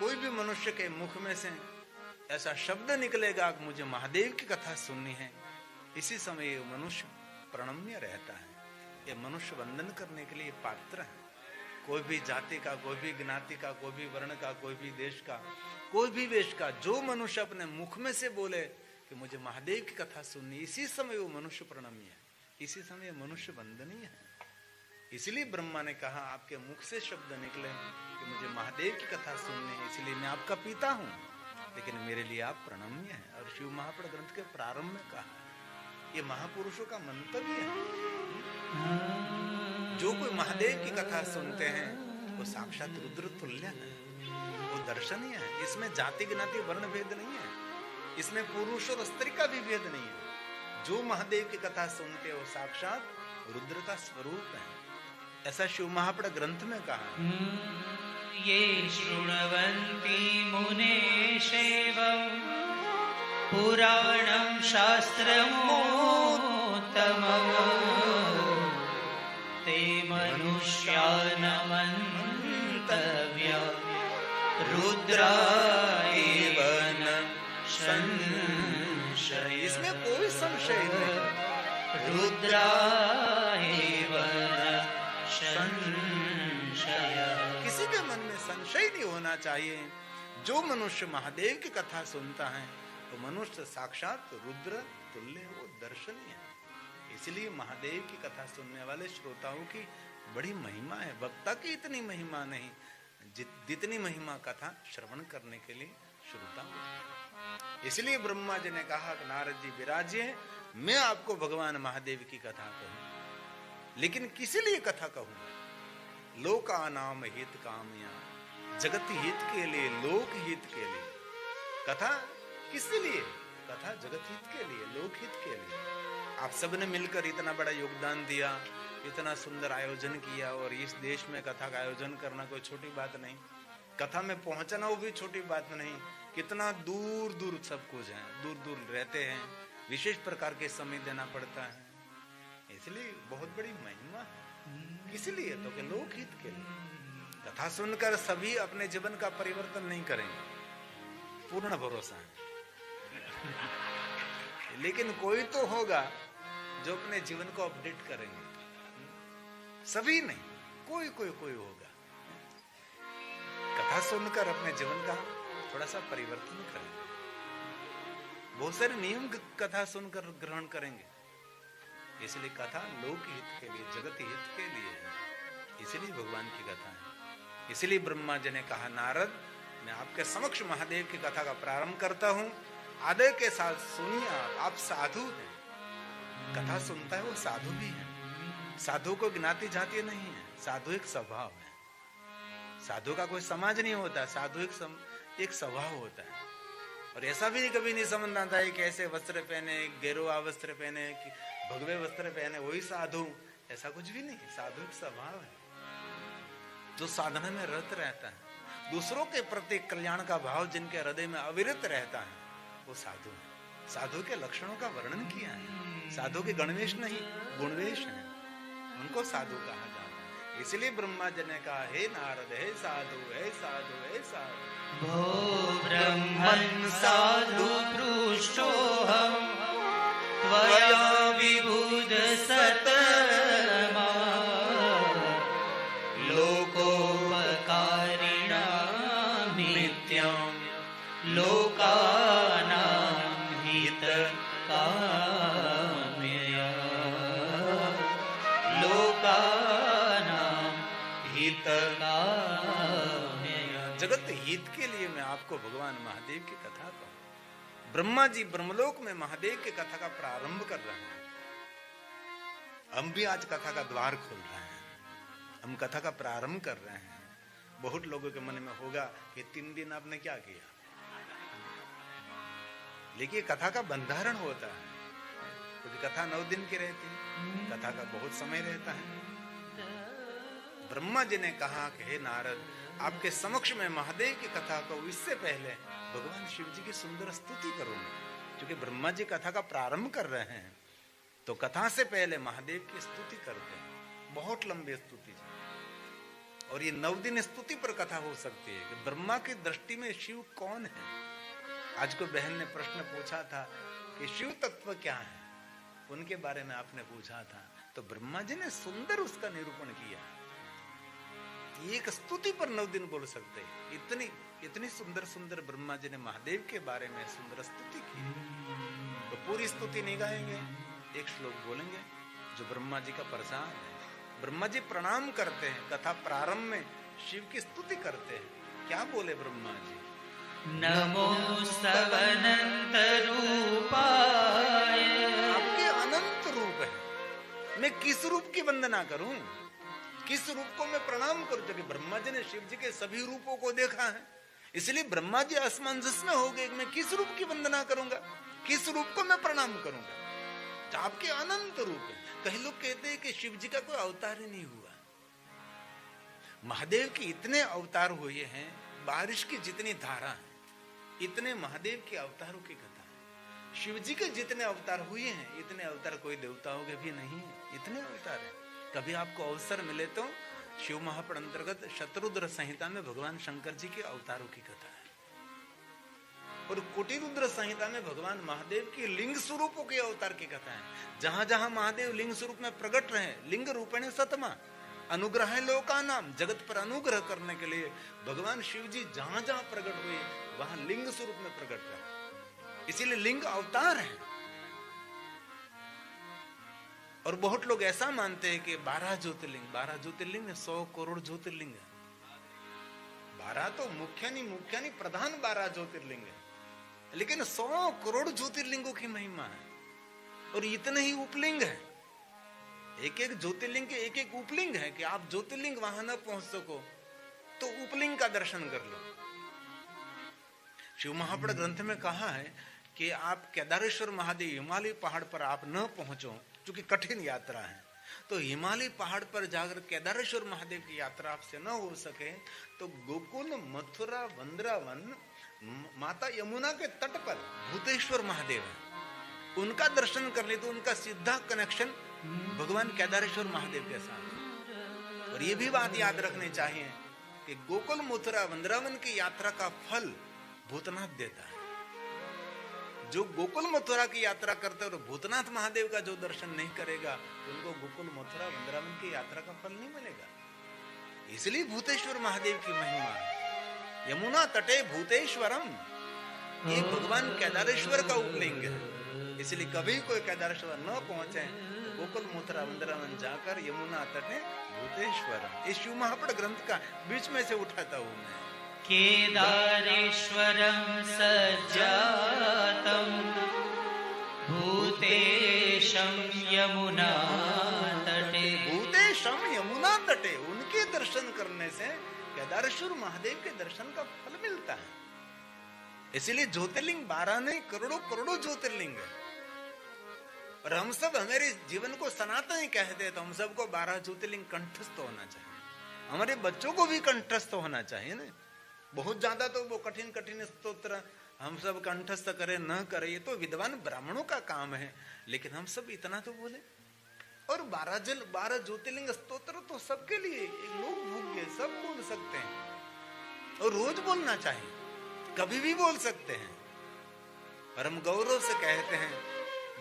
कोई भी मनुष्य के मुख में से ऐसा शब्द निकलेगा कि मुझे महादेव की कथा सुननी है, इसी समय ये मनुष्य प्रणम्य रहता है, ये मनुष्य वंदन करने के लिए पात्र है। कोई भी जाति का, कोई भी ज्ञाति का, कोई भी वर्ण का, कोई भी देश का, कोई भी वेश का, जो मनुष्य अपने मुख में से बोले कि मुझे महादेव की कथा सुननी, इसी समय वो मनुष्य प्रणम्य है, इसी समय मनुष्य वंदनीय है। इसलिए ब्रह्मा ने कहा आपके मुख से शब्द निकले कि मुझे महादेव की कथा सुननी है, इसलिए मैं आपका पिता हूं, लेकिन मेरे लिए आप प्रणम्य हैं। और शिव महापुराण ग्रंथ के प्रारंभ में कहा, ये महापुरुषों का मंतव्य है। जो कोई महादेव की कथा सुनते हैं वो साक्षात रुद्र तुल्य है, वो दर्शनीय है। इसमें जाति ज्ञाति वर्ण भेद नहीं है, इसमें पुरुष और स्त्री का भी भेद नहीं है। जो महादेव की कथा सुनते हो साक्षात रुद्र का स्वरूप है, ऐसा शिव महापुराण ग्रंथ में कहा। ये शृण्वन्ति मुने शैवं पुराणं शास्त्रमोत्तमम् ते मनुष्या नमन्तव्या रुद्रा एव न संशय। इसमें कोई संशय नहीं, रुद्रा एव न संशय। किसी के मन में संशय नहीं होना चाहिए। जो मनुष्य महादेव की कथा सुनता है तो मनुष्य साक्षात रुद्र तुल्य, वो दर्शनीय है। इसलिए महादेव की कथा सुनने वाले श्रोताओं की बड़ी महिमा है। वक्ता की इतनी महिमा नहीं जितनी महिमा कथा श्रवण करने के लिए श्रोता हो। इसलिए ब्रह्मा जी ने कहा कि नारद जी विराजिए, मैं आपको भगवान महादेव की कथा कहूं, लेकिन किस लिए कथा कहूं? लोकानाम हित कामया, जगत हित के लिए, लोक हित के लिए। कथा किस लिए? कथा जगत हित के लिए, लोक हित के लिए। आप सबने मिलकर इतना बड़ा योगदान दिया, इतना सुंदर आयोजन किया, और इस देश में कथा का आयोजन करना कोई छोटी बात नहीं, कथा में पहुंचना वो भी छोटी बात नहीं। कितना दूर दूर सब कुछ है, दूर दूर रहते हैं, विशेष प्रकार के समय देना पड़ता है, इसलिए बहुत बड़ी महिमा है। किस लिए? तो कि लोक हित के लिए। कथा सुनकर सभी अपने जीवन का परिवर्तन नहीं करेंगे, पूर्ण भरोसा है, लेकिन कोई तो होगा जो अपने जीवन को अपडेट करेंगे। सभी नहीं, कोई कोई कोई होगा। कथा सुनकर अपने जीवन का थोड़ा सा परिवर्तन करेंगे। बहुत सारे नियम कथा सुनकर ग्रहण करेंगे। इसलिए कथा लोक हित के लिए, जगत हित के लिए है, इसलिए भगवान की कथा है। इसलिए ब्रह्मा जी ने कहा, नारद मैं आपके समक्ष महादेव की कथा का प्रारंभ करता हूं, आदर के साथ सुनिए। आप साधु हैं, कथा सुनता है वो साधु भी है। साधु को ज्ञाति जाति नहीं है, साधु एक स्वभाव है। साधु का कोई समाज नहीं होता, साधु एक स्वभाव होता है। और ऐसा भी कभी नहीं समझना था कि ऐसे वस्त्र पहने, गेरुआ वस्त्र पहने, भगवे वस्त्र पहने वही साधु, ऐसा कुछ भी नहीं। साधु एक स्वभाव है जो साधना में रत रहता है, दूसरों के प्रति कल्याण का भाव जिनके हृदय में अविरत रहता है, वो साधु है। साधु के लक्षणों का वर्णन किया है। साधु के गणवेश नहीं, गुणवेश है, उनको साधु कहा जाता है। इसलिए ब्रह्मा जी ने कहा, हे नारद, हे साधु, हे साधु, हे साधु। भो ब्रह्मन् साधु पृष्ठोऽहं त्वया विबुध सतमा लोकोपकारिणां नित्यं लोकानां हितकाम्यया लोकानां हितकाम्यया। जगत हित के लिए मैं आपको भगवान महादेव की कथा कहूं। ब्रह्मा जी ब्रह्मलोक में महादेव की कथा का प्रारंभ कर रहे हैं। हम भी आज कथा का द्वार खोल रहे हैं, हम कथा का प्रारंभ कर रहे हैं। बहुत लोगों के मन में होगा कि 3 दिन आपने क्या किया, लेकिन कथा का बंधारण होता है, क्योंकि कथा 9 दिन की रहती है, कथा का बहुत समय रहता है। ब्रह्मा जी ने कहा कि हे नारद, आपके समक्ष में महादेव की कथा को इससे पहले भगवान शिव जी की सुंदर स्तुति करूंगा। क्योंकि ब्रह्मा जी कथा का प्रारंभ कर रहे हैं तो कथा से पहले महादेव की स्तुति करते हैं, बहुत लंबी स्तुति। और ये 9 दिन स्तुति पर कथा हो सकती है कि ब्रह्मा की दृष्टि में शिव कौन है। आज को बहन ने प्रश्न पूछा था कि शिव तत्व क्या है, उनके बारे में आपने पूछा था, तो ब्रह्मा जी ने सुंदर उसका निरूपण किया। एक स्तुति पर 9 दिन बोल सकते हैं। इतनी इतनी सुंदर सुंदर ब्रह्मा जी ने महादेव के बारे में सुंदर स्तुति की। तो पूरी स्तुति नहीं गाएंगे, एक श्लोक बोलेंगे जो ब्रह्मा जी का प्रसाद है। ब्रह्मा जी प्रणाम करते हैं, कथा प्रारंभ में शिव की स्तुति करते हैं। क्या बोले ब्रह्मा जी? नमो स्तवनंत रूपाय। आपके अनंत रूप है, मैं किस रूप की वंदना करूं, किस रूप को मैं प्रणाम करूं? क्योंकि ब्रह्मा जी ने शिव जी के सभी रूपों को देखा है, इसलिए ब्रह्मा जी असमंजस में हो गए। मैं किस रूप की वंदना करूंगा, किस रूप को मैं प्रणाम करूंगा? तो आपके अनंत रूप है। कई लोग कहते हैं कि शिव जी का कोई अवतार ही नहीं हुआ। महादेव के इतने अवतार हुए हैं, बारिश की जितनी धारा है, इतने महादेव के अवतारों की कथा है। शिव जी के जितने अवतार हुए हैं, इतने अवतार कोई देवताओं के भी नहीं है, इतने अवतार है। कभी आपको अवसर मिले तो शिव महापुराण अंतर्गत शतरुद्र संहिता में भगवान शंकर जी के अवतारों की कथा है, और कोटिरुद्र संहिता में भगवान महादेव की लिंग स्वरूपों के अवतार की कथा है। जहां जहां महादेव लिंग स्वरूप में प्रकट रहे, लिंग रूपेण सतमा अनुग्रह लोका नाम, जगत पर अनुग्रह करने के लिए भगवान शिव जी जहां जहां प्रकट हुए वहां लिंग स्वरूप में प्रकट रहे, इसीलिए लिंग अवतार है। और बहुत लोग ऐसा मानते हैं कि 12 ज्योतिर्लिंग 100 करोड़ ज्योतिर्लिंग है। 12 तो मुख्य नहीं प्रधान 12 ज्योतिर्लिंग है, लेकिन 100 करोड़ ज्योतिर्लिंगों की महिमा है। और इतने ही उपलिंग है, एक एक ज्योतिर्लिंग के एक एक उपलिंग है कि आप ज्योतिर्लिंग वहां न पहुंच सको तो उपलिंग का दर्शन कर लो। शिव महापुराण ग्रंथ में कहा है कि आप केदारेश्वर महादेव हिमालय पहाड़ पर आप न पहुंचो, क्योंकि कठिन यात्रा है, तो हिमालय पहाड़ पर जाकर केदारेश्वर महादेव की यात्रा आपसे न हो सके तो गोकुल मथुरा वृंदावन माता यमुना के तट पर भूतेश्वर महादेव है, उनका दर्शन कर ले तो उनका सीधा कनेक्शन भगवान केदारेश्वर महादेव के साथ। और ये भी बात याद रखनी चाहिए कि गोकुल मथुरा वृंदावन की यात्रा का फल भूतनाथ देता है। जो गोकुल मथुरा की यात्रा करते और भूतनाथ महादेव का जो दर्शन नहीं करेगा तो उनको गोकुल मथुरा वृंदावन की यात्रा का फल नहीं मिलेगा। इसलिए भूतेश्वर महादेव की महिमा है। यमुना तटे भूतेश्वरम, ये भगवान केदारेश्वर का उपलिंग है। इसलिए कभी कोई केदारेश्वर न पहुंचे तो गोकुल मथुरा वृंदावन जाकर यमुना तटे भूतेश्वरम, इस शिव महापुराण ग्रंथ का बीच में से उठाता हूं मैं। केदारेश्वरं सज्जातं भूतेशं यमुना तटे। भूतेशम यमुना तटे, उनके दर्शन करने से केदारेश्वर महादेव के दर्शन का फल मिलता है। इसलिए ज्योतिर्लिंग 12 नहीं, करोड़ों करोड़ों ज्योतिर्लिंग है। और हम सब हमारे जीवन को सनातन ही कहते हैं, तो हम सबको 12 ज्योतिर्लिंग कंठस्थ होना चाहिए। हमारे बच्चों को भी कंठस्थ होना चाहिए ना। बहुत ज्यादा तो वो कठिन कठिन स्तोत्र हम सब कंठस्थ करें न करें, ये तो विद्वान ब्राह्मणों का काम है, लेकिन हम सब इतना तो बोले। और 12 ज्योतिर्लिंग स्तोत्र तो सबके लिए, लोग भूखे सब बोल सकते हैं और रोज बोलना चाहिए, कभी भी बोल सकते हैं। और हम गौरव से कहते हैं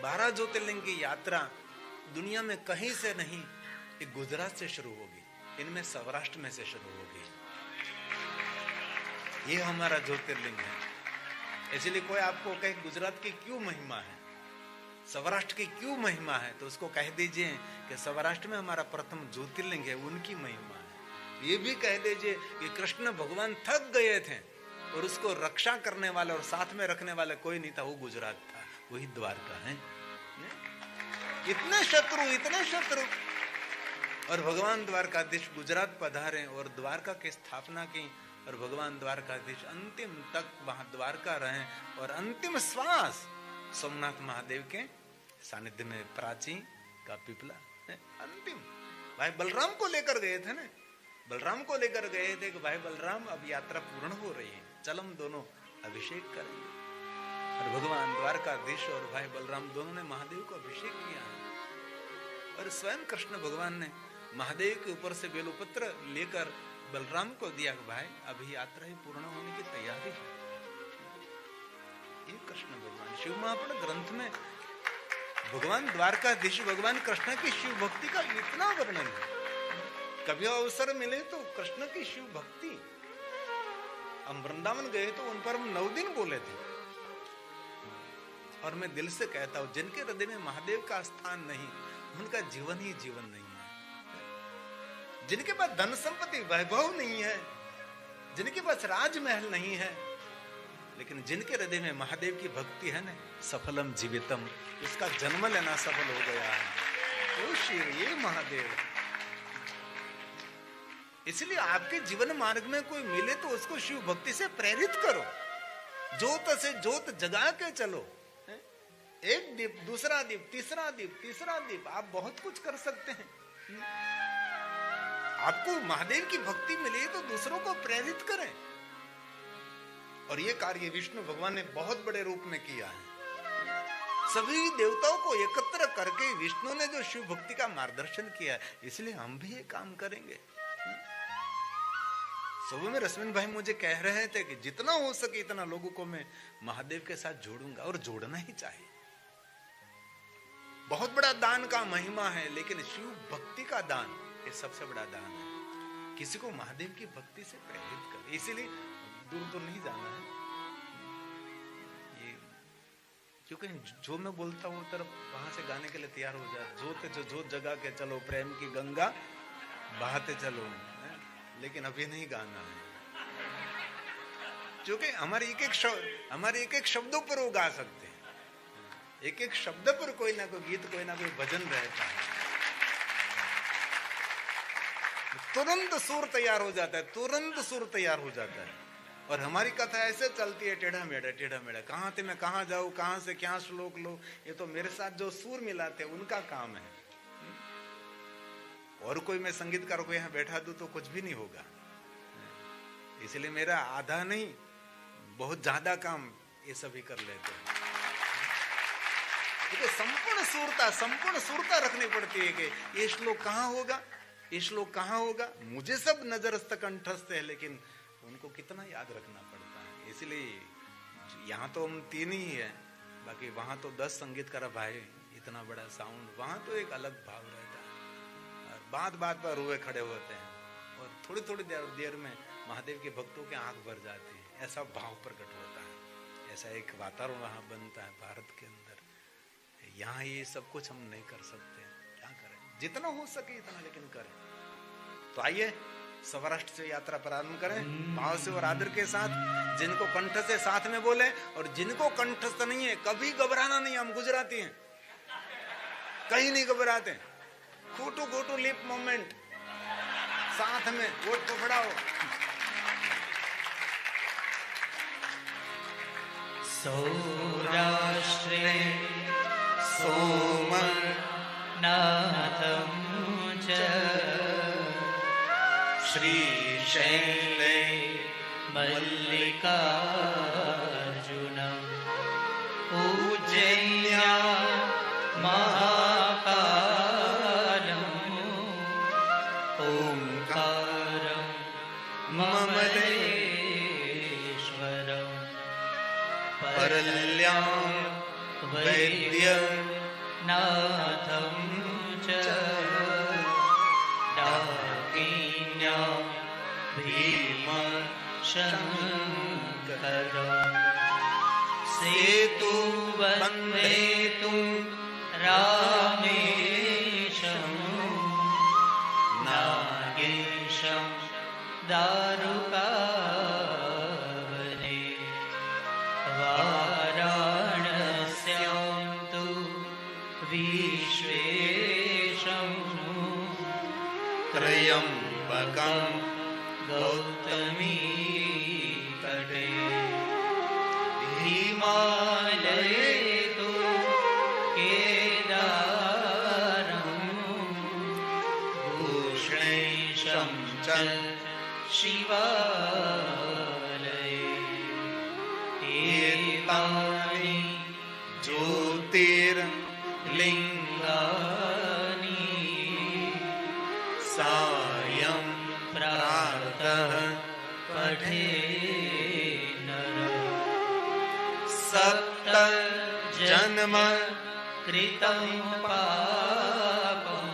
12 ज्योतिर्लिंग की यात्रा दुनिया में कहीं से नहीं, ये गुजरात से शुरू होगी, इनमें सौराष्ट्र में से शुरू होगी। ये हमारा ज्योतिर्लिंग है। इसलिए कोई आपको कहे गुजरात की क्यों महिमा है, सौराष्ट्र की क्यों महिमा है, तो उसको कह दीजिए कि सौराष्ट्र में हमारा प्रथम ज्योतिर्लिंग है, उनकी महिमा है। ये भी कह दीजिए कि कृष्ण भगवान थक गए थे और उसको रक्षा करने वाला और साथ में रखने वाला कोई नहीं था, वो गुजरात था, वही द्वारका है। इतने शत्रु और भगवान द्वारकाधीश गुजरात पधारे और द्वारका की स्थापना की, और भगवान द्वारकाधीश अंतिम तक वहां द्वारका रहे, और अंतिम श्वास सोमनाथ महादेव के सानिध्य में प्राची का पिपला अंतिम। भाई बलराम को लेकर गए थे ना, बलराम को लेकर गए थे कि भाई बलराम अब यात्रा पूर्ण हो रही है, चल हम दोनों अभिषेक करेंगे। और भगवान द्वारकाधीश और भाई बलराम दोनों ने महादेव को अभिषेक किया है। और स्वयं कृष्ण भगवान ने महादेव के ऊपर से बेलपत्र लेकर बलराम को दिया कि भाई अभी यात्रा ही पूर्ण होने की तैयारी है। ये कृष्ण भगवान शिव महापुराण ग्रंथ में भगवान द्वारकाधीश भगवान कृष्ण की शिव भक्ति का इतना वर्णन है। कभी अवसर मिले तो कृष्ण की शिव भक्ति, हम वृंदावन गए तो उन पर हम 9 दिन बोले थे। और मैं दिल से कहता हूं, जिनके हृदय में महादेव का स्थान नहीं, उनका जीवन ही जीवन नहीं है। जिनके पास धन संपत्ति वैभव नहीं है, जिनके पास राजमहल नहीं है, लेकिन जिनके हृदय में महादेव की भक्ति है ना, सफलम जीवितम, उसका जन्म लेना सफल हो गया है। वो शिव, ये महादेव। इसलिए आपके जीवन मार्ग में कोई मिले तो उसको शिव भक्ति से प्रेरित करो। जोत से जोत जगा के चलो। एक दीप, दूसरा दीप, तीसरा दीप, तीसरा दीप, आप बहुत कुछ कर सकते हैं। आपको महादेव की भक्ति मिली तो दूसरों को प्रेरित करें। और ये कार्य विष्णु भगवान ने बहुत बड़े रूप में किया है। सभी देवताओं को एकत्र करके विष्णु ने जो शिव भक्ति का मार्गदर्शन किया है, इसलिए हम भी ये काम करेंगे। सुबह में रश्मिन भाई मुझे कह रहे थे कि जितना हो सके इतना लोगों को मैं महादेव के साथ जोड़ूंगा, और जोड़ना ही चाहिए। बहुत बड़ा दान का महिमा है, लेकिन शिव भक्ति का दान ये सबसे बड़ा दान है। किसी को महादेव की भक्ति से प्रेरित कर, इसीलिए दूर तो नहीं जाना है ये, क्योंकि जो मैं बोलता हूँ तरफ वहां से गाने के लिए तैयार हो जाए। जोत जगा के चलो, प्रेम की गंगा बहाते चलो, लेकिन अभी नहीं गाना है, क्योंकि हमारे एक एक शब्दों पर वो गा सकते हैं। एक एक शब्द पर कोई ना कोई गीत, कोई ना कोई भजन रहता है। तुरंत सुर तैयार हो जाता है, तुरंत सुर तैयार हो जाता है। और हमारी कथा ऐसे चलती है, टेढ़ा मेढ़ा। कहाँ थे मैं कहाँ जाऊं, कहाँ से क्या श्लोक लो, ये तो मेरे साथ जो सुर मिलाते उनका काम है। और कोई मैं संगीतकार को यहाँ बैठा दूं तो कुछ भी नहीं होगा। इसलिए मेरा आधा नहीं, बहुत ज्यादा काम ये सभी कर लेते हैं। तो संपूर्ण सुरता रखनी पड़ती है कि ये श्लोक कहाँ होगा, ये श्लोक कहाँ होगा। मुझे सब नजरस्थ कंठस्थ है, लेकिन उनको कितना याद रखना पड़ता है। इसलिए यहाँ तो हम 3 ही है, बाकी वहां तो 10 संगीतकार भाई, इतना बड़ा साउंड, वहां तो एक अलग भाव रहता है। और बात पर रोए खड़े होते हैं, और थोड़ी देर में महादेव के भक्तों के आंख भर जाती है। ऐसा भाव प्रकट होता है, ऐसा एक वातावरण वहां बनता है भारत के अंदर। यहाँ ये सब कुछ हम नहीं कर सकते, क्या करें, जितना हो सके इतना लेकिन करें। तो आइए सौराष्ट्र से यात्रा प्रारंभ करें, भाव से और आदर के साथ। जिनको कंठ से साथ में बोले, और जिनको कंठस्थ नहीं है कभी घबराना नहीं। हम गुजराती हैं, कहीं नहीं घबराते। खोटू लिप मोमेंट साथ में, वोट पकड़ाओ। सौराष्ट्रे सोमनाथं च श्रीशैले मल्लिकार्जुनम् उज्जैन्या महाकालम् ओंकारं ममलेश्वरम् परल्यां वैद्यनाथं च डाकिन्यां भीमशङ्करम् सेतुबन्धेतुं रामेशं नागेशं दारुकावने वाराणस्यां तु विश्वेशं त्र्यम्बकं गौतमी तटे हिमालये तु केदारं भूषणेशं च शिवालये एतानि ज्योतिर्लिङ्गानि सायं प्रातः जन्म कृतं पापं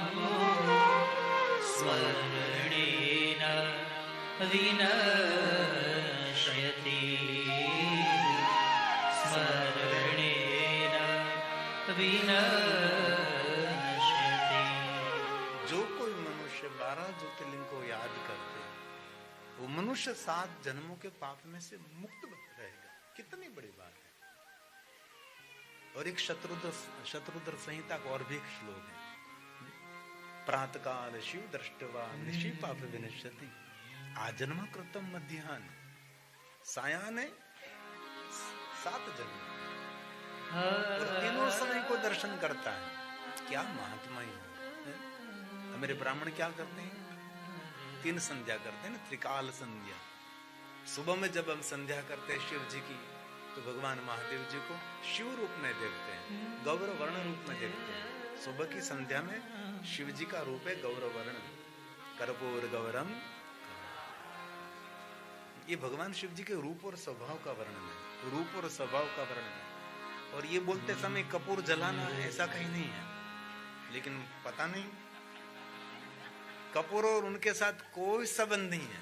स्मरणेन विनश्यति स्मरणेन विनश्यति। जो कोई मनुष्य 12 ज्योतिर्लिंग को याद करते वो मनुष्य 7 जन्मों के पाप में से मुक्त रहेगा। कितनी बड़ी बात है। और एक शत्रुद्र संहिता का और भी एक श्लोक है, प्रातकाल शिव दृष्टवा निशि पाप विनश्यति आजन्म कृतम मध्याह्न सायाने 7 जन्म। और तीनों समय को दर्शन करता है। क्या महात्मा ही है। मेरे ब्राह्मण क्या करते हैं, 3 संध्या करते हैं ना, त्रिकाल संध्या। सुबह में जब हम संध्या करते हैं शिव जी की तो भगवान महादेव जी को शिव रूप में देखते हैं, गौर वर्ण रूप में देखते हैं। सुबह की संध्या में शिव जी का रूप है गौर वर्ण, कर्पूर गौरम। ये भगवान शिव जी के रूप और स्वभाव का वर्णन है, रूप और स्वभाव का वर्णन है। और ये बोलते समय कपूर जलाना ऐसा कहीं नहीं है, लेकिन पता नहीं कपूर और उनके साथ कोई संबंध नहीं है,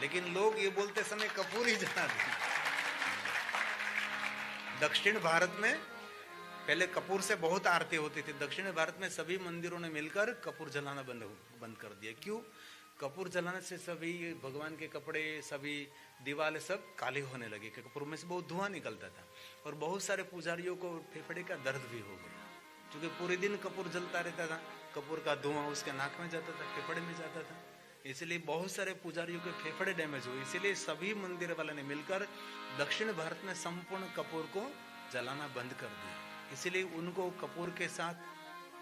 लेकिन लोग ये बोलते समय कपूर ही जलाते हैं। दक्षिण भारत में पहले कपूर से बहुत आरती होती थी। दक्षिण भारत में सभी मंदिरों ने मिलकर कपूर जलाना बंद कर दिया। क्यों? कपूर जलाने से सभी भगवान के कपड़े, सभी दीवारें सब काले होने लगे। कपूर में से बहुत धुआं निकलता था और बहुत सारे पुजारियों को फेफड़े का दर्द भी हो गया, क्योंकि पूरे दिन कपूर जलता रहता था। कपूर का धुआं उसके नाक में जाता था, फेफड़े में जाता था, इसलिए बहुत सारे पुजारियों के फेफड़े डैमेज हुए। इसीलिए सभी मंदिर वाले ने मिलकर दक्षिण भारत में संपूर्ण कपूर को जलाना बंद कर दिया। इसलिए उनको कपूर के साथ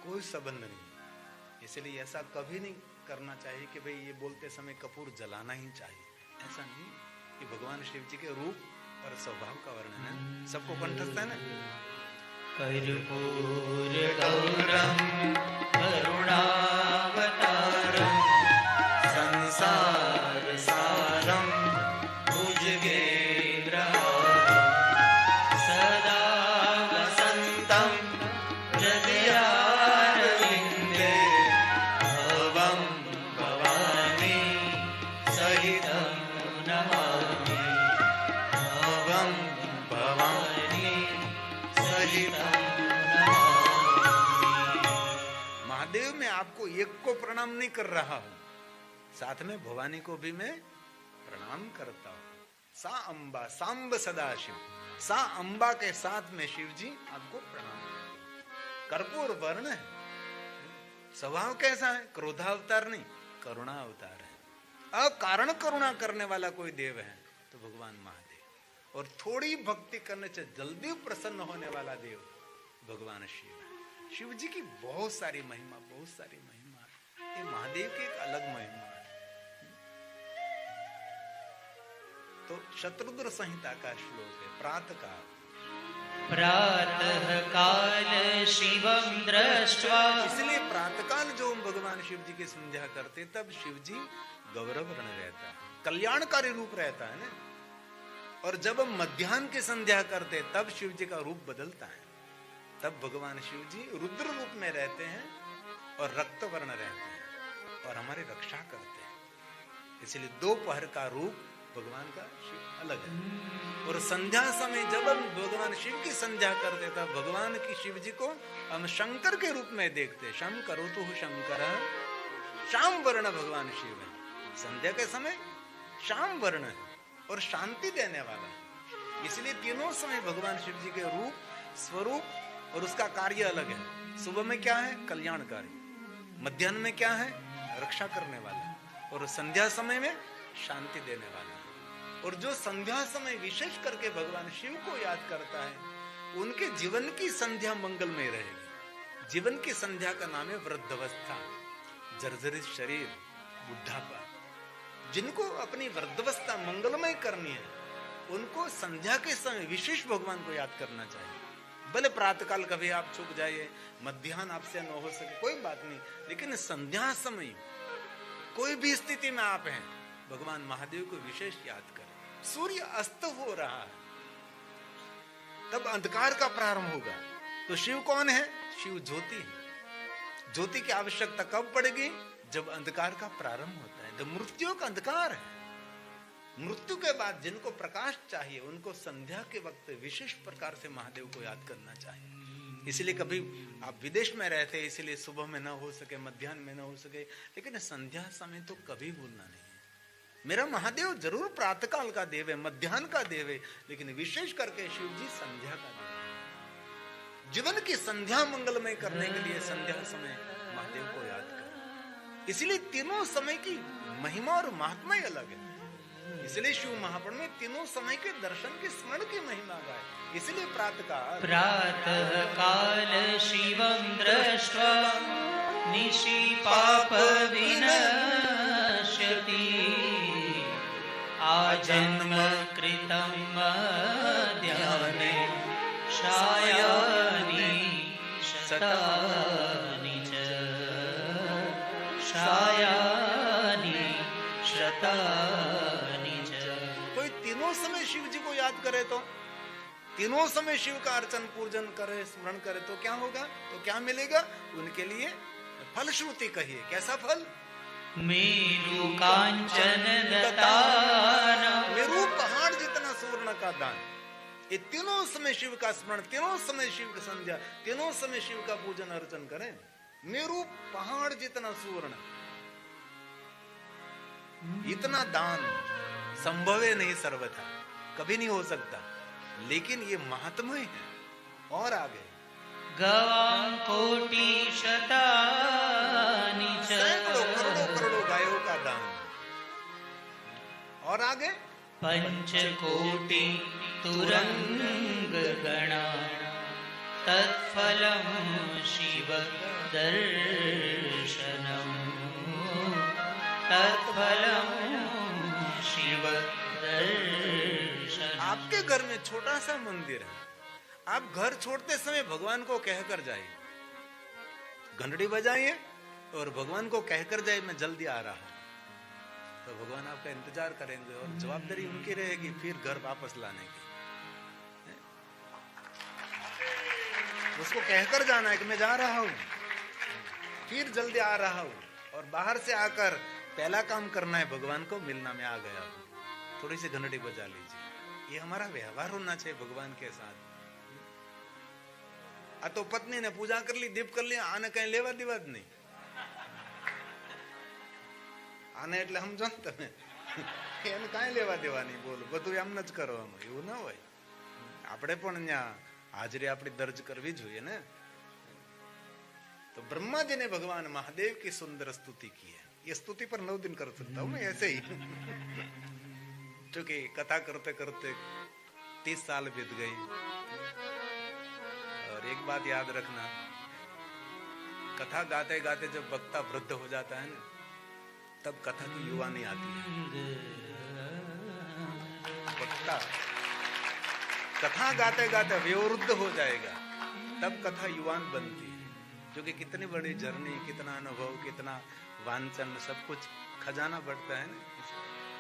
कोई संबंध नहीं। इसलिए ऐसा कभी नहीं करना चाहिए कि भाई ये बोलते समय कपूर जलाना ही चाहिए, ऐसा नहीं। ये भगवान शिव जी के रूप और स्वभाव का वर्णन है, सबको कंठस्थ है ना। कर्पूर गौरम करुणावतारम संसार सारम भुजगेन्द्रहारम सदा वसंतम हृदयारविंदे भवं भवानी सहितं नमामि भवं भवानी सहितं नमामि। महादेव मैं आपको एक को प्रणाम नहीं कर रहा हूं, साथ में भवानी को भी मैं प्रणाम करता हूं। सा अंबा सांब सदाशिव, सा अंबा के साथ में शिव जी आपको प्रणाम करता हूं। कर्पूर वर्ण है, स्वभाव कैसा है? क्रोधावतार नहीं, करुणा अवतार है। अकारण करुणा करने वाला कोई देव है तो भगवान महादेव, और थोड़ी भक्ति करने से जल्दी प्रसन्न होने वाला देव भगवान शिव है। शिव जी की बहुत सारी महिमा, बहुत सारी महिमा है। ये महादेव की एक अलग महिमा है। तो शत्रुद्र संहिता का श्लोक है, प्रातःकाल प्रातः काल शिवं दृष्ट्वा। इसलिए प्रातःकाल जो हम भगवान शिव जी की संध्या करते तब शिव जी गौरव वर्ण रहता है, कल्याणकारी रूप रहता है ना। और जब हम मध्याह्न की संध्या करते तब शिव जी का रूप बदलता है, तब भगवान शिव जी रुद्र रूप में रहते हैं और रक्त वर्ण रहते हैं और हमारी रक्षा करते हैं। इसलिए दोपहर का रूप भगवान का शिव अलग है। और संध्या समय जब हम भगवान शिव की संध्या करते तब भगवान की शिव जी को हम शंकर के रूप में देखते। शम करो तो शंकर, श्याम वर्ण भगवान शिव है। संध्या के समय श्याम वर्ण है और शांति देने वाला है। इसलिए तीनों समय भगवान शिव जी के रूप, स्वरूप और उसका कार्य अलग है। सुबह में क्या है? कल्याणकारी। मध्याह्न में क्या है? रक्षा करने वाला। और संध्या समय में शांति देने वाला। और जो संध्या समय विशेष करके भगवान शिव को याद करता है उनके जीवन की संध्या मंगलमय रहेगी। जीवन की संध्या का नाम है वृद्धावस्था, जर्जरित शरीर, बुढ़ापा। जिनको अपनी वृद्धावस्था मंगलमय करनी है उनको संध्या के समय विशेष भगवान को याद करना चाहिए। भले प्रातःकाल कभी आप चूक जाइए, मध्याह्न आपसे न हो सके, कोई बात नहीं, लेकिन संध्या समय कोई भी स्थिति में आप हैं भगवान महादेव को विशेष याद करें। सूर्य अस्त हो रहा है, तब अंधकार का प्रारंभ होगा। तो शिव कौन है? शिव ज्योति है। ज्योति की आवश्यकता कब पड़ेगी? जब अंधकार का प्रारंभ होता है। तो मृत्यु का अंधकार है। मृत्यु के बाद जिनको प्रकाश चाहिए उनको संध्या के वक्त विशेष प्रकार से महादेव को याद करना चाहिए। इसलिए कभी आप विदेश में रहते हैं, इसलिए सुबह में ना हो सके, मध्याह्न में ना हो सके, लेकिन संध्या समय तो कभी भूलना नहीं है। मेरा महादेव जरूर प्रातःकाल का देव है, मध्याह्न का देव है, लेकिन विशेष करके शिव जी संध्या का देव है। जीवन की संध्या मंगलमय करने के लिए संध्या समय महादेव को याद करें। इसलिए तीनों समय की महिमा और महात्मा ही अलग है। इसलिए शिव महापुराण में तीनों समय के दर्शन की स्मरण की महिमा गाय। इसलिए प्रातः काल शिवं दृष्ट्वा निशि पाप विनश्यति आजन्म कृतं ध्याने शायानि शतानि च शायानि शतानि च। कोई तीनों समय शिव जी को याद करे तो, तीनों समय शिव का अर्चन पूजन करे, स्मरण करे तो क्या होगा? तो क्या मिलेगा उनके लिए? फलश्रुति कहिए, कैसा फल? मेरु कांचन दतान, मेरु पहाड़ जितना सुवर्ण का दान। ये तीनों समय शिव का स्मरण, तीनों समय शिव की संध्या, तीनों समय शिव का पूजन अर्चन करें। मेरु पहाड़ जितना सुवर्ण, इतना दान संभव है नहीं सर्वथा, कभी नहीं हो सकता, लेकिन ये महात्म्य है। और आगे गवां कोटि शतानि च, सैकड़ों करोड़ों करोड़ों गायों का दान। और आगे पंचकोटि तुरंग गणा तत्फलं शिव दर्शनम् तत्फलं शिव दर्शनम्। आपके घर में छोटा सा मंदिर है, आप घर छोड़ते समय भगवान को कहकर जाइए, घंटड़ी बजाइए और भगवान को कहकर जाइए मैं जल्दी आ रहा हूं, तो भगवान आपका इंतजार करेंगे और जवाबदारी उनकी रहेगी फिर घर वापस लाने की। उसको कहकर जाना है कि मैं जा रहा हूं, फिर जल्दी आ रहा हूं, और बाहर से आकर पहला काम करना है भगवान को मिलना, मैं आ गया हूं, थोड़ी सी घंटड़ी बजा लीजिए। ये हमारा व्यवहार होना चाहिए भगवान के साथ। तो पत्नी ने पूजा कर ली, दीप कर लिया, आने कहीं लेवा दिवाद नहीं આને એટલે સમજો ને તમે, એને કાંઈ લેવા દેવા નહીં, બોલો બધું એમ જ કરવાનું, એવું ના હોય। આપણે પણ અહીંયા હાજરી આપણી દર્જ કરવી જોઈએ ને। तो ब्रह्मा जी ने भगवान महादेव की सुंदर स्तुति की है। ये स्तुति पर 9 दिन कर सकता हूं मैं ऐसे ही, क्योंकि कथा करते करते 30 साल बीत गई। और एक बात याद रखना, कथा गाते गाते जब वक्ता वृद्ध हो जाता है ना, तब कथा की युवा नहीं आती है। वक्ता कथा गाते गाते वयोवृद्ध हो जाएगा, तब कथा युवान बनती है। क्योंकि कितनी बड़ी जर्नी, कितना अनुभव, कितना वांछन, सब कुछ खजाना बढ़ता है ना।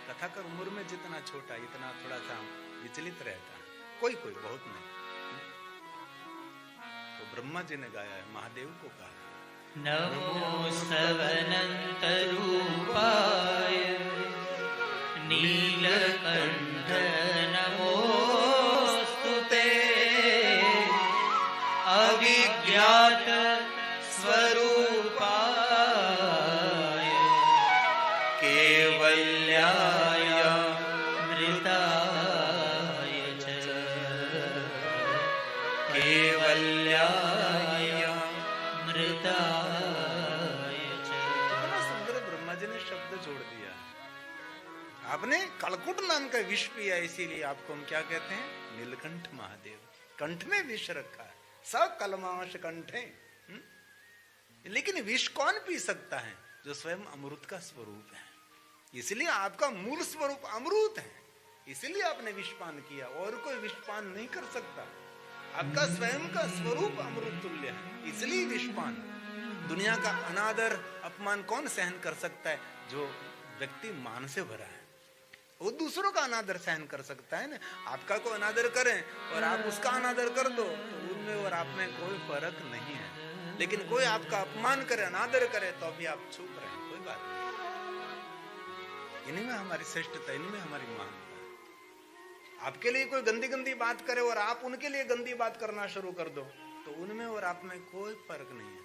कथा का उम्र में जितना छोटा, इतना थोड़ा सा विचलित रहता है, कोई कोई, बहुत नहीं। तो ब्रह्मा जी ने गाया है, महादेव को कहा नमो सवनंत रूपाय नीलकंठ नमोस्तुते अविज्ञात स्वरूपाय केवल्याय मृताय च केवल्याय मृताय च। कितना सुंदर ब्रह्मा जी ने शब्द जोड़ दिया। आपने कलकुट नाम का विष पिया, इसीलिए आपको हम क्या कहते हैं? नीलकंठ महादेव। कंठ में विष रखा है, सकलमाश कंठे। लेकिन विष कौन पी सकता है? जो स्वयं अमृत का स्वरूप है। इसलिए आपका मूल स्वरूप अमृत है, इसलिए आपने विषपान किया, और कोई विषपान नहीं कर सकता। आपका स्वयं का स्वरूप अमृत तुल्य है, इसलिए विषपान। दुनिया का अनादर अपमान कौन सहन कर सकता है? जो व्यक्ति मान से भरा है। वो दूसरों का अनादर सहन कर सकता है ना। आपका को अनादर करें और आप उसका अनादर कर दो तो उनमें और आप में कोई फर्क नहीं है। लेकिन कोई आपका अपमान करे, अनादर करे तो अभी आप चुप रहे, कोई बात नहीं। इन्हीं में हमारी श्रेष्ठता, इन्हीं में हमारी महानता। आपके लिए कोई गंदी गंदी बात करे और आप उनके लिए गंदी बात करना शुरू कर दो तो उनमें और आप में कोई फर्क नहीं है।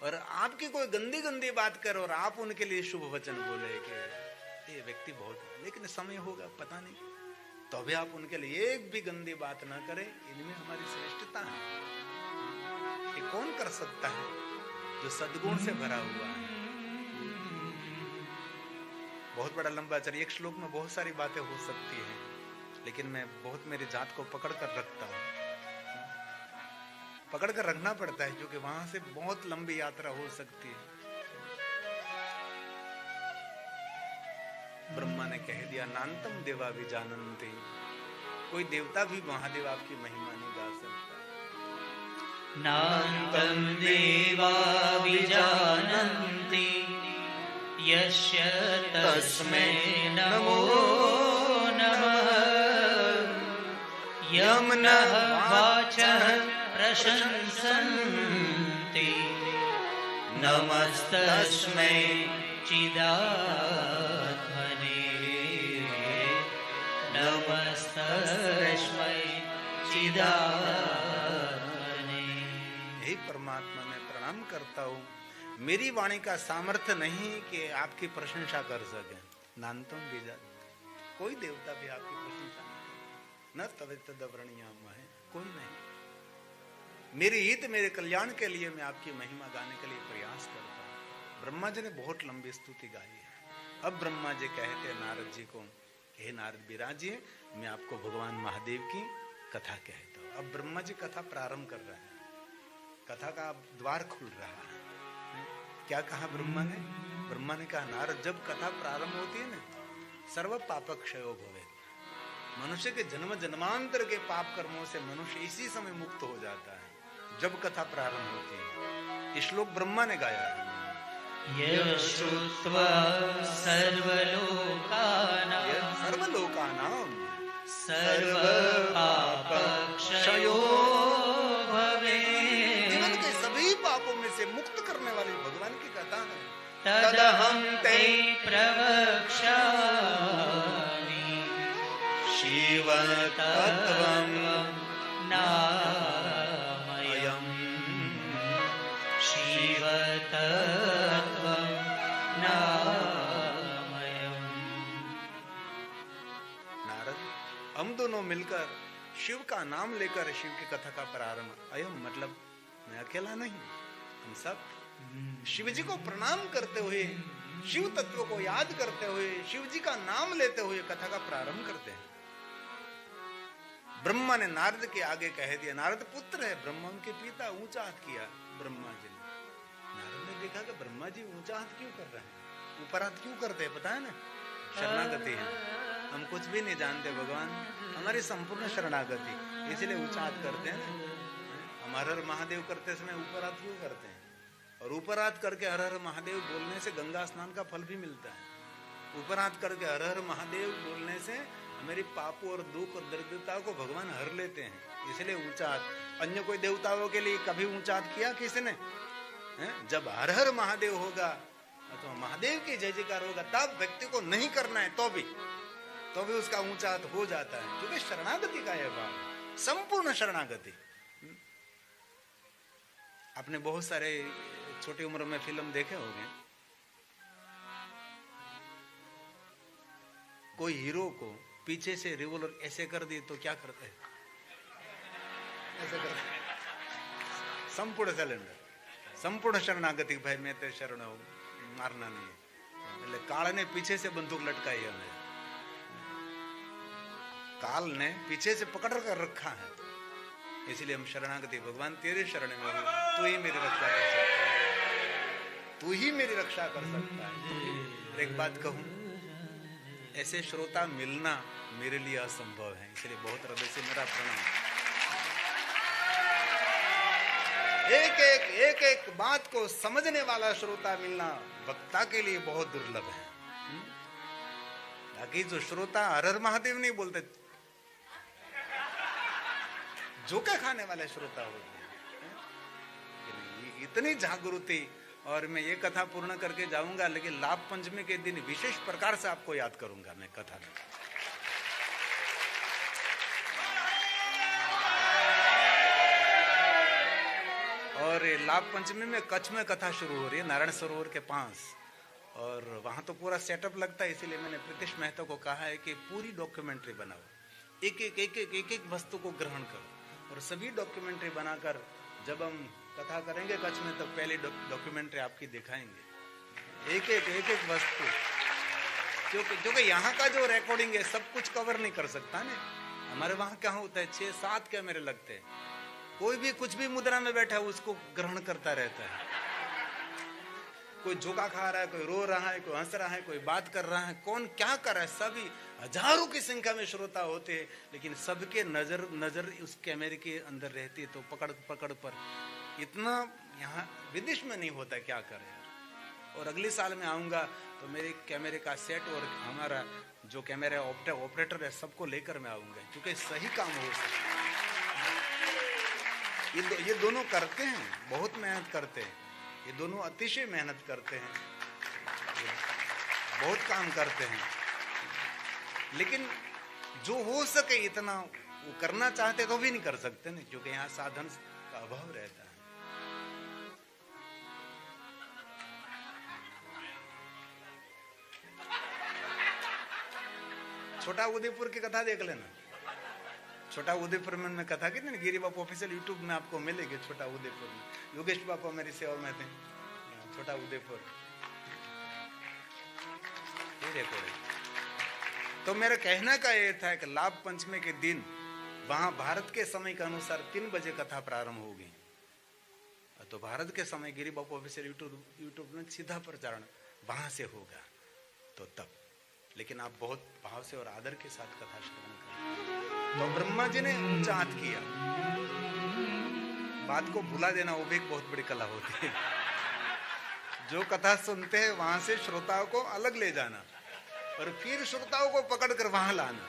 और आपकी कोई गंदी गंदी बात करे और आप उनके लिए शुभ वचन बोले कि ये व्यक्ति बहुत है, लेकिन समय होगा पता नहीं, तो भी आप उनके लिए एक भी गंदी बात ना करें, इनमें हमारी श्रेष्ठता है। ये कौन कर सकता है? जो सद्गुण से भरा हुआ है। बहुत बड़ा लंबा चल, एक श्लोक में बहुत सारी बातें हो सकती हैं, लेकिन मैं बहुत मेरी जात को पकड़ कर रखता हूं, पकड़ कर रखना पड़ता है, क्योंकि वहां से बहुत लंबी यात्रा हो सकती है। ब्रह्मा ने कह दिया नान्तम देवा विजानन्ति, कोई देवता भी महादेव आपकी महिमा नहीं गा सकता। नान्तम देवा विजानन्ति यस्य तस्मै नमो नमः। यं नः वाचः प्रशंसन्ति नमस्तस्मै चिदात्मने। नमस्तस्मै चिदात्मने। हे परमात्मा, मैं प्रणाम करता हूँ। मेरी वाणी का सामर्थ्य नहीं कि आपकी प्रशंसा कर सके। नान्तम बीजा, कोई देवता भी आपकी प्रशंसा नहीं करता। न तवेतदवर्णीयाम है, कोई नहीं। मेरे हित, मेरे कल्याण के लिए मैं आपकी महिमा गाने के लिए प्रयास करता हूँ। ब्रह्मा जी ने बहुत लंबी स्तुति गाई है। अब ब्रह्मा जी कहते हैं नारद जी को, हे नारद विराजिए, मैं आपको भगवान महादेव की कथा कहता हूँ। अब ब्रह्मा जी कथा प्रारंभ कर रहे हैं, कथा का द्वार खुल रहा है। क्या कहा ब्रह्मा ने? ब्रह्मा ने कहा नारद, जब कथा प्रारंभ होती है ना, सर्व पाप क्षयो भवेत्। मनुष्य के जन्म जन्मांतर के पाप कर्मों से मनुष्य इसी समय मुक्त हो जाता है जब कथा प्रारंभ होती है। ये श्लोक ब्रह्मा ने गाया है। यः श्रुत्वा सर्वलोकानां सर्वपापक्षयो भवेत्। जीवन के सभी पापों में से मुक्त करने वाली भगवान की कथा है। तदहं ते प्रवक्ष्यामि शिवतत्त्वं नामयम्। शिवतत्त्वं नामयम्। नारद, हम दोनों मिलकर शिव का नाम लेकर शिव की कथा का प्रारंभ। अयम मतलब मैं अकेला नहीं, हम सब शिव जी को प्रणाम करते हुए, शिव तत्व को याद करते हुए, शिव जी का नाम लेते हुए कथा का प्रारंभ करते हैं। ब्रह्मा ने नारद के आगे कह दिया, नारद पुत्र है, ब्रह्मा के पिता, ऊंचा हाथ किया ब्रह्मा जी ने। नारद ने देखा कि ब्रह्मा जी ऊंचा हाथ क्यों कर रहे हैं, ऊपर हाथ क्यों करते हैं? पता है ना, शरणागति है। हम कुछ भी नहीं जानते भगवान, हमारी संपूर्ण शरणागति, इसलिए ऊंचा हाथ करते हैं ना। हम हर हर महादेव करते समय ऊपर हाथ क्यों करते हैं? और ऊपर हाथ करके हर हर महादेव बोलने से गंगा स्नान का फल भी मिलता है। ऊपर हाथ करके हर हर महादेव बोलने से मेरी पाप और दुख और दरिद्रता को भगवान हर लेते हैं, इसलिए ऊंचा हाथ। अन्य कोई देवताओं के लिए कभी ऊंचा हाथ किया किसी ने? जब हर हर महादेव होगा तो महादेव की जय जयकार होगा, तब व्यक्ति को नहीं करना है तो भी उसका ऊंचा हाथ हो जाता है, क्योंकि शरणागति का यह भाव, संपूर्ण शरणागति। आपने बहुत सारे छोटी उम्र में फिल्म देखे होंगे, कोई हीरो को पीछे से रिवॉल्वर ऐसे कर दी तो क्या करते हैं? ऐसे करते, संपूर्ण सिलेंडर, संपूर्ण शरणागति। भाई मैं तो शरण हूं, मारना नहीं है। काल ने पीछे से बंदूक लटकाई है, हमें काल ने पीछे से पकड़ कर रखा है, इसलिए हम शरणागति। भगवान तेरे शरण में हूं, तू ही मेरी रक्षा कर सकता है, तू ही मेरी रक्षा कर सकता है। और एक बात कहूं, ऐसे श्रोता मिलना मेरे लिए असंभव है, इसलिए बहुत हृदय से मेरा प्रणाम। एक एक बात को समझने वाला श्रोता मिलना वक्ता के लिए बहुत दुर्लभ है। बाकी जो श्रोता हर हर महादेव नहीं बोलते, जोका खाने वाले श्रोता होते हैं। इतनी जागृति। और मैं ये कथा पूर्ण करके जाऊंगा, लेकिन लाभ पंचमी के दिन विशेष प्रकार से आपको याद करूंगा मैं कथा में। और लाभ पंचमी में कच्छ में कथा शुरू हो रही है, नारायण सरोवर के पास, और वहां तो पूरा सेटअप लगता है। इसीलिए मैंने प्रीतिश मेहता को कहा है कि पूरी डॉक्यूमेंट्री बनाओ, एक वस्तु को ग्रहण करो, और सभी डॉक्यूमेंट्री बनाकर जब हम कथा करेंगे कच्छ में, तब पहली डॉक्यूमेंट्री आपकी दिखाएंगे, एक वस्तु। क्योंकि यहाँ का जो रिकॉर्डिंग है सब कुछ कवर नहीं कर सकता ना। हमारे वहां क्या होता है, 6-7 कैमरे लगते हैं, कोई भी कुछ भी मुद्रा में बैठा है उसको ग्रहण करता रहता है। कोई झोंका खा रहा है, कोई रो रहा है, कोई हंस रहा है, कोई बात कर रहा है, कौन क्या कर रहा है, सभी हजारों की संख्या में श्रोता होते हैं, लेकिन सबके नजर उस कैमरे के अंदर रहती है। तो पकड़ पर इतना यहाँ विदेश में नहीं होता, क्या करें। और अगले साल में आऊंगा तो मेरे कैमरे का सेट और हमारा जो कैमरा ऑपरेटर है सबको लेकर मैं आऊंगा, क्योंकि सही काम हो सके। ये दोनों करते हैं, बहुत मेहनत करते हैं, ये दोनों अतिशय मेहनत करते हैं, बहुत काम करते हैं, लेकिन जो हो सके इतना वो करना चाहते तो भी नहीं कर सकते ना, क्योंकि यहाँ साधन का अभाव रहता है। छोटा उदयपुर की कथा देख लेना। छोटा उदयपुर में मैं कथा की थी ना, गिरी बापू ऑफिशियल यूट्यूब में आपको मिलेगी। छोटा उदयपुर में योगेश बापू मेरी सेवा में थे। छोटा उदयपुर ये रिकॉर्ड है। तो मेरा कहना का ये था कि लाभ पंचमी के दिन वहां भारत के समय के अनुसार 3 बजे कथा प्रारंभ होगी। तो भारत के समय गिरी बापू ऑफिशियल यूट्यूब में सीधा प्रचारण वहां से होगा। तो तब लेकिन आप बहुत भाव से और आदर के साथ कथा श्रवण करें। तो ब्रह्मा जी ने ऊंचा हाथ किया। बात को भुला देना वो भी एक बहुत बड़ी कला होती है। जो कथा सुनते हैं वहां से श्रोताओं को अलग ले जाना और फिर श्रोताओं को पकड़कर वहां लाना,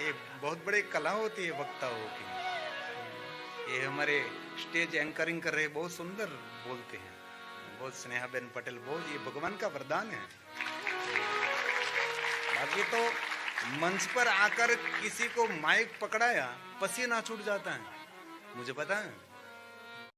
ये बहुत बड़ी कला होती है वक्ताओं की। ये हमारे स्टेज एंकरिंग कर रहे बहुत सुंदर बोलते हैं, बहुत स्नेहाबेन पटेल, बहुत ये भगवान का वरदान है। बाकी तो मंच पर आकर किसी को माइक पकड़ाया पसीना छूट जाता है, मुझे पता है।